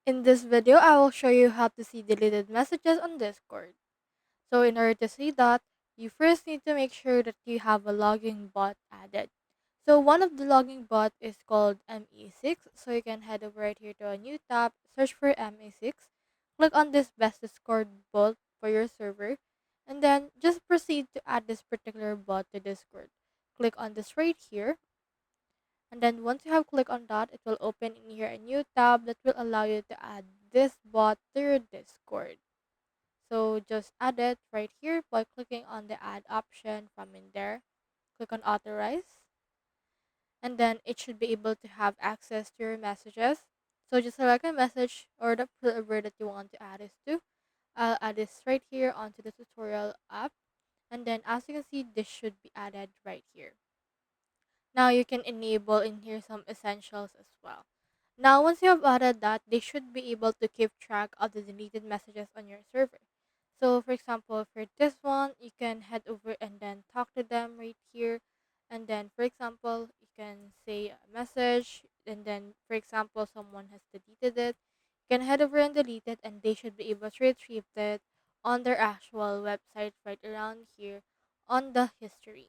In this video, I will show you how to see deleted messages on Discord. So in order to see that, you first need to make sure that you have a logging bot added. So one of the logging bot is called ME6. So you can head over right here to a new tab, search for ME6, click on this best Discord bot for your server, and then just proceed to add this particular bot to Discord. Click on this right here, and then once you have clicked on that, it will open in here a new tab that will allow you to add this bot to your Discord. So just add it right here by clicking on the add option from in there. Click on authorize, and then it should be able to have access to your messages. So just select a message or the server that you want to add this to. I'll add this right here onto the tutorial app, and then as you can see, this should be added right here. Now you can enable in here some essentials as well. Now once you have added that, they should be able to keep track of the deleted messages on your server. So for example, for this one, you can head over and then talk to them right here. And then for example, you can say a message, and then for example, someone has deleted it. You can head over and delete it, and they should be able to retrieve it on their actual website right around here on the history.